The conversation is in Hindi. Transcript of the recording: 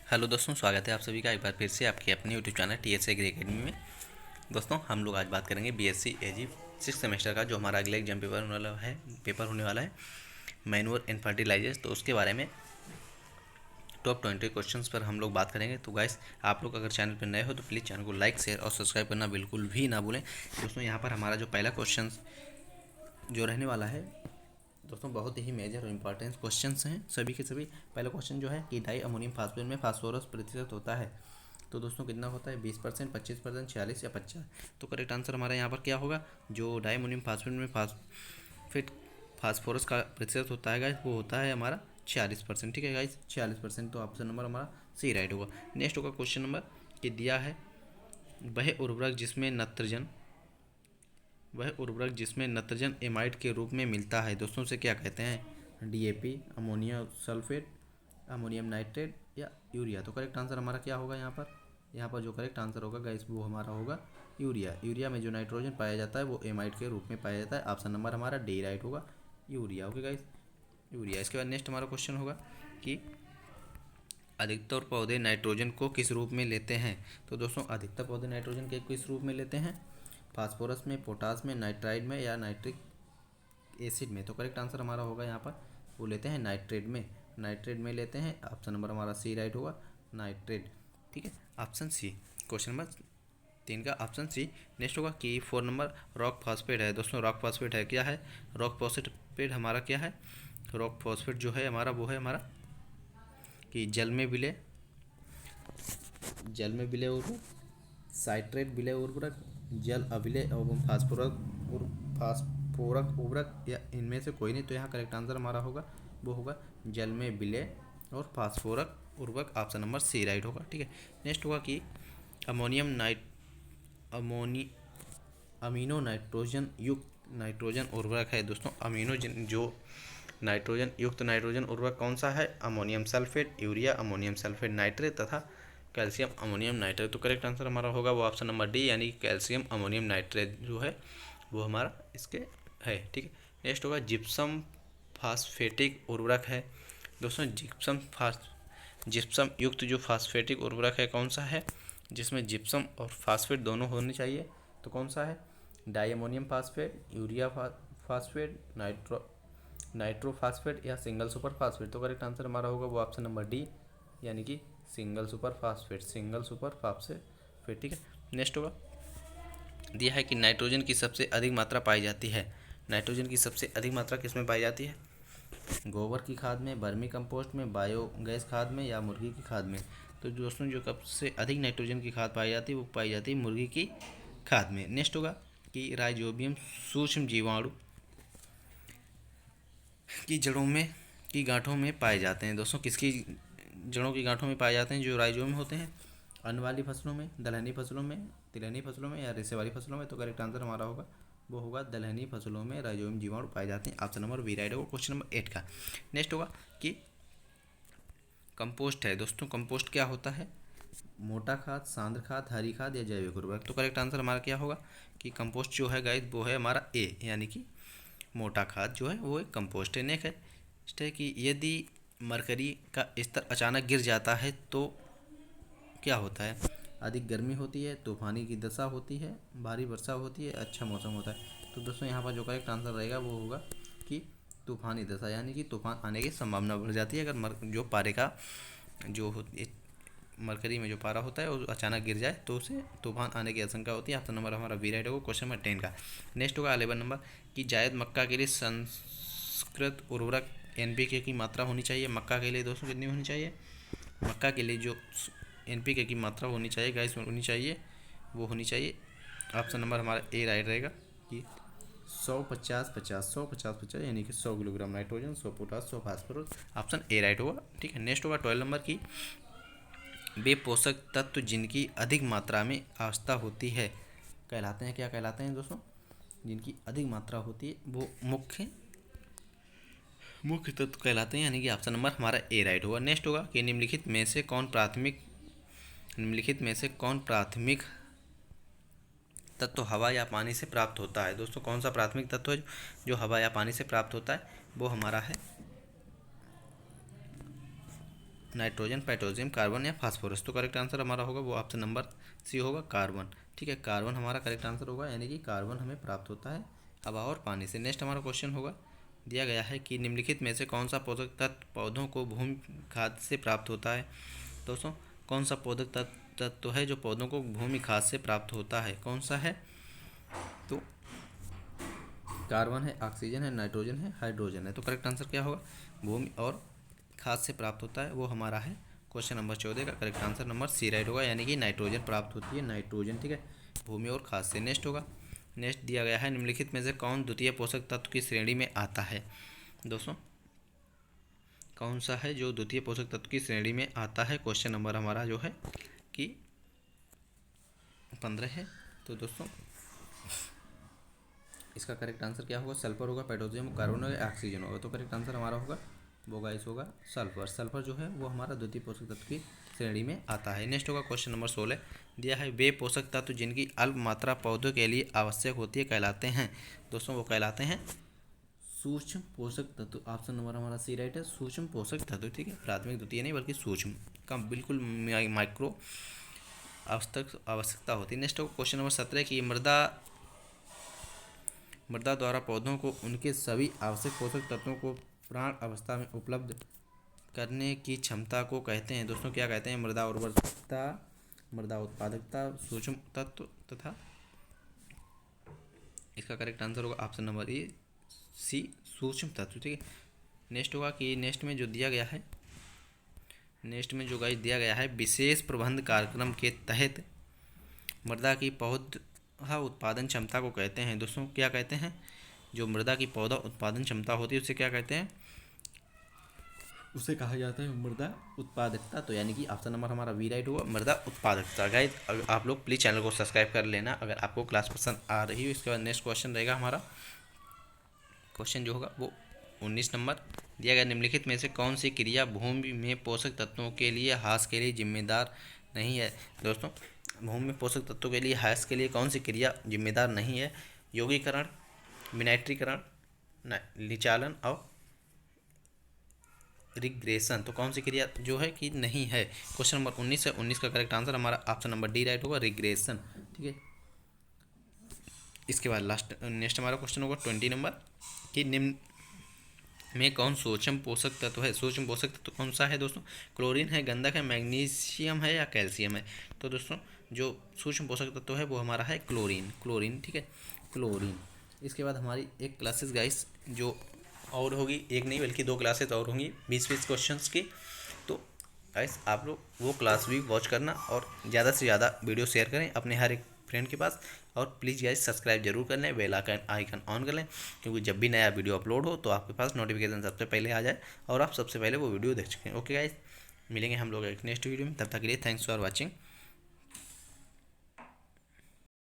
हेलो दोस्तों, स्वागत है आप सभी का एक बार फिर से आपकी अपनी YouTube channel TS Agri Academy में। दोस्तों, हम लोग आज बात करेंगे BSc AG 6 सेमेस्टर का, जो हमारा अगला एग्जाम पेपर होने वाला है मैनुअल एंड फर्टिलाइजर्स। तो उसके बारे में टॉप 20 क्वेश्चंस पर हम लोग बात करेंगे। तो गाइस, आप लोग अगर चैनल पर नए हो तो प्लीज़ चैनल को लाइक, शेयर और सब्सक्राइब करना बिल्कुल भी ना भूलें। दोस्तों, यहाँ पर हमारा जो पहला क्वेश्चन जो रहने वाला है दोस्तों, बहुत ही मेजर और इंपॉर्टेंट क्वेश्चंस हैं सभी के सभी। पहला क्वेश्चन जो है कि डाई अमोनियम फास्फेट में फास्फोरस प्रतिशत होता है, तो दोस्तों कितना होता है? 20%, 25%, 40 या 50। तो करेक्ट आंसर हमारा यहाँ पर क्या होगा? जो डाई अमोनियम फास्फेट में फास्फोरस का प्रतिशत होता है गाइस, वो होता है हमारा 40%। ठीक है गाइस, 40%। तो ऑप्शन नंबर हमारा सी राइट होगा। नेक्स्ट होगा क्वेश्चन नंबर कि दिया है वह उर्वरक जिसमें नत्रजन एमाइड के रूप में मिलता है, दोस्तों से क्या कहते हैं? DAP, ammonia sulphate, ammonium nitrate या यूरिया। तो करेक्ट आंसर हमारा क्या होगा यहाँ पर जो करेक्ट आंसर होगा गाइस, वो हमारा होगा यूरिया। यूरिया में जो नाइट्रोजन पाया जाता है वो एमाइड के रूप में पाया जाता है। ऑप्शन नंबर हमारा डी राइट होगा, यूरिया। Okay guys, urea. इसके बाद नेक्स्ट हमारा क्वेश्चन होगा कि अधिकतर पौधे नाइट्रोजन को किस रूप में लेते हैं? तो दोस्तों, अधिकतर पौधे नाइट्रोजन के किस रूप में लेते हैं? फास्फोरस में, पोटास में, नाइट्राइड में या नाइट्रिक एसिड में। तो करेक्ट आंसर हमारा होगा यहाँ पर वो लेते हैं नाइट्रेट में लेते हैं। ऑप्शन नंबर हमारा सी राइट होगा, नाइट्रेट। ठीक है, ऑप्शन सी, क्वेश्चन नंबर 3 का ऑप्शन सी। नेक्स्ट होगा कि 4 नंबर रॉक फॉस्फेट है। दोस्तों, रॉक फॉस्फेट है क्या है? रॉक फॉस्फेट हमारा क्या है? रॉक फॉस्फेट जो है हमारा वो है हमारा कि जल में विलय उर्वरक, साइट्रेट विलय उर्वरक, जल अविलय एवं फास्फोरक उर्वरक या इनमें से कोई नहीं। तो यहाँ करेक्ट आंसर हमारा होगा वो होगा जल में विलय और फास्फोरक उर्वरक। ऑप्शन नंबर सी राइट होगा। ठीक है, नेक्स्ट होगा कि अमोनी अमीनो नाइट्रोजन युक्त नाइट्रोजन उर्वरक है। दोस्तों, जो नाइट्रोजन युक्त नाइट्रोजन उर्वरक कौन सा है? Ammonium sulphate, urea, ammonium sulphate nitrate तथा कैल्शियम अमोनियम नाइट्रेट। तो करेक्ट आंसर हमारा होगा वो ऑप्शन नंबर डी, यानी कैल्शियम अमोनियम नाइट्रेट जो है वो हमारा इसके है। ठीक है, नेक्स्ट होगा जिप्सम फास्फेटिक उर्वरक है। दोस्तों, जिप्सम युक्त जो फास्फेटिक उर्वरक है कौन सा है? जिसमें जिप्सम और फास्फेट दोनों होने चाहिए। तो कौन सा है? Di ammonium phosphate, urea phosphate, nitro phosphate या सिंगल सुपर फास्फेट। तो करेक्ट आंसर हमारा होगा वो ऑप्शन नंबर डी, यानी कि सिंगल सुपर फास्फेट। ठीक है, नेक्स्ट होगा दिया है कि नाइट्रोजन की सबसे अधिक मात्रा पाई जाती है। नाइट्रोजन की सबसे अधिक मात्रा किसमें पाई जाती है? गोबर की खाद में, वर्मी कंपोस्ट में, बायोगैस खाद में या मुर्गी की खाद में। तो दोस्तों, जो सबसे अधिक नाइट्रोजन की खाद पाई जाती है वो पाई जाती है मुर्गी की खाद में। नेक्स्ट होगा कि राइजोबियम सूक्ष्म जीवाणु की गांठों में पाए जाते हैं। दोस्तों, किसकी जड़ों की गांठों में पाए जाते हैं? जो राइजोम होते हैं अन्न वाली फसलों में, दलहनी फसलों में, तिलहनी फसलों में या रेशे वाली फसलों में। तो करेक्ट आंसर हमारा होगा वो होगा दलहनी फसलों में राइजोम जीवाणु पाए जाते हैं। ऑप्शन नंबर बी राइट होगा क्वेश्चन नंबर 8 का। नेक्स्ट होगा कि कंपोस्ट है। दोस्तों, कंपोस्ट क्या होता है? मोटा खाद, सांद्र खाद, हरी खाद या जैविक उर्वरक। तो करेक्ट आंसर हमारा क्या होगा कि कंपोस्ट जो है गाइस वो है हमारा ए, यानी कि मोटा खाद जो है वो एक कंपोस्ट है। नेक्स्ट है कि यदि मरकरी का स्तर अचानक गिर जाता है तो क्या होता है? अधिक गर्मी होती है, तूफानी की दशा होती है, भारी वर्षा होती है, अच्छा मौसम होता है। तो दोस्तों, यहाँ पर जो करेक्ट आंसर रहेगा वो होगा कि तूफानी दशा, यानी कि तूफान आने की संभावना बढ़ जाती है अगर जो पारे का जो मरकरी में जो पारा होता है वो अचानक गिर जाए तो उसे तूफान आने की आशंका होती है। ऑप्शन नंबर हमारा बी राइट होगा क्वेश्चन नंबर 10 का। नेक्स्ट होगा 11 नंबर कि जायद मक्का के लिए संस्कृत उर्वरक NPK की मात्रा होनी चाहिए। मक्का के लिए दोस्तों कितनी होनी चाहिए? मक्का के लिए जो NPK की मात्रा होनी चाहिए गाइस होनी चाहिए वो होनी चाहिए। ऑप्शन नंबर हमारा ए राइट रहेगा कि 100-50-50 यानी कि 100 kilogram nitrogen, 100 potash, 100 phosphorus. Option A right होगा। ठीक है, नेक्स्ट होगा 12 नंबर की वे पोषक तत्व जिनकी अधिक मात्रा में आवश्यकता होती है कहलाते हैं, क्या कहलाते हैं दोस्तों? जिनकी अधिक मात्रा होती है वो मुख्य तत्व कहलाते हैं, यानी कि ऑप्शन नंबर हमारा ए राइट होगा। नेक्स्ट होगा कि निम्नलिखित में से कौन प्राथमिक तत्व हवा या पानी से प्राप्त होता है? दोस्तों, कौन सा प्राथमिक तत्व है जो हवा या पानी से प्राप्त होता है? वो हमारा है नाइट्रोजन, पेट्रोलियम, कार्बन या फास्फोरस। तो करेक्ट आंसर हमारा होगा वो ऑप्शन नंबर सी होगा, कार्बन। ठीक है, कार्बन हमारा करेक्ट आंसर होगा, यानी कि कार्बन हमें प्राप्त होता है हवा और पानी से। नेक्स्ट हमारा क्वेश्चन होगा, दिया गया है कि निम्नलिखित में से कौन सा पोषक तत्व पौधों को भूमि खाद से प्राप्त होता है। दोस्तों, कौन सा पोषक तत्व है जो पौधों को भूमि खाद से प्राप्त होता है, कौन सा है? तो कार्बन है, ऑक्सीजन है, नाइट्रोजन है, हाइड्रोजन है। तो करेक्ट आंसर क्या होगा? भूमि और खाद से प्राप्त होता है, वो हमारा है क्वेश्चन नंबर 14 का correct answer number C right होगा, यानी कि नाइट्रोजन प्राप्त होती है, नाइट्रोजन। ठीक है, भूमि और खाद से। नेक्स्ट होगा, नेक्स्ट दिया गया है निम्नलिखित में से कौन द्वितीय पोषक तत्व की श्रेणी में आता है। दोस्तों, कौन सा है जो द्वितीय पोषक तत्व की श्रेणी में आता है? क्वेश्चन नंबर हमारा जो है कि 15 है। तो दोस्तों, इसका करेक्ट आंसर क्या होगा? सल्फर होगा, पेट्रोलियम, कार्बन होगा, ऑक्सीजन होगा। तो करेक्ट आंसर हमारा होगा वो गाइस होगा सल्फर। सल्फर जो है वो हमारा द्वितीय पोषक तत्व की श्रेणी में आता है। नेक्स्ट होगा क्वेश्चन नंबर 16, दिया है वे पोषक तत्व जिनकी अल्प मात्रा पौधों के लिए आवश्यक होती है कहलाते हैं। दोस्तों, वो कहलाते हैं सूक्ष्म पोषक तत्व। ऑप्शन नंबर हमारा सी राइट है, सूक्ष्म पोषक तत्व। ठीक है, प्राथमिक द्वितीय नहीं बल्कि सूक्ष्म का बिल्कुल माइक्रो आवश्यकता होती है। नेक्स्ट होगा क्वेश्चन नंबर 17 की मृदा द्वारा पौधों को उनके सभी आवश्यक पोषक तत्वों को प्राण अवस्था में उपलब्ध करने की क्षमता को कहते हैं। दोस्तों, क्या कहते हैं? मृदा उर्वरता, मृदा उत्पादकता, सूक्ष्म तत्व तथा इसका करेक्ट आंसर होगा ऑप्शन नंबर ए सी, सूक्ष्म तत्व। ठीक है, नेक्स्ट होगा कि नेक्स्ट में जो दिया गया है, नेक्स्ट में जो गाइस दिया गया है, विशेष प्रबंध कार्यक्रम के तहत मृदा की पौधा उत्पादन क्षमता को कहते हैं। दोस्तों, क्या कहते हैं? जो मृदा की पौधा उत्पादन क्षमता होती है उसे क्या कहते हैं? उसे कहा जाता है मृदा उत्पादकता। तो यानी कि ऑप्शन नंबर हमारा बी राइट होगा, मृदा उत्पादकता। गाइस, आप लोग प्लीज़ चैनल को सब्सक्राइब कर लेना अगर आपको क्लास पसंद आ रही हो। इसके बाद नेक्स्ट क्वेश्चन रहेगा हमारा, क्वेश्चन जो होगा वो 19 नंबर, दिया गया निम्नलिखित में से कौन सी क्रिया भूमि में पोषक तत्वों के लिए ह्रास के लिए जिम्मेदार नहीं है। दोस्तों, भूमि में पोषक तत्वों के लिए ह्रास के लिए कौन सी क्रिया जिम्मेदार नहीं है? यौगिकरण, विनाइट्रीकरण, लिचालन और रिग्रेशन। तो कौन सी क्रिया जो है कि नहीं है? क्वेश्चन नंबर 19 है, 19 का करेक्ट आंसर हमारा ऑप्शन नंबर डी राइट होगा, रिग्रेशन। ठीक है, इसके बाद लास्ट नेक्स्ट हमारा क्वेश्चन होगा 20 नंबर कि निम्न में कौन सूक्ष्म पोषक तत्व है। सूक्ष्म पोषक तत्व कौन सा है? दोस्तों, क्लोरीन है, गंधक है, मैग्नीशियम है या कैल्शियम है। तो दोस्तों, जो सूक्ष्म पोषक तत्व है वो हमारा है क्लोरीन, क्लोरीन। ठीक है, क्लोरीन। इसके बाद हमारी एक क्लासेस गाइस जो और होगी, एक नहीं बल्कि 2 क्लासेस और होंगी 20-20 क्वेश्चंस की। तो गाइस, आप लोग वो क्लास भी वॉच करना और ज़्यादा से ज़्यादा वीडियो शेयर करें अपने हर एक फ्रेंड के पास। और प्लीज़ गाइस सब्सक्राइब जरूर कर लें, बेल आइकन ऑन कर लें, क्योंकि जब भी नया वीडियो अपलोड हो तो आपके पास नोटिफिकेशन सबसे पहले आ जाए और आप सबसे पहले वो वीडियो देख सकें। ओके गाइस, मिलेंगे हम लोग एक नेक्स्ट वीडियो में, तब तक के लिए थैंक्स फॉर वॉचिंग।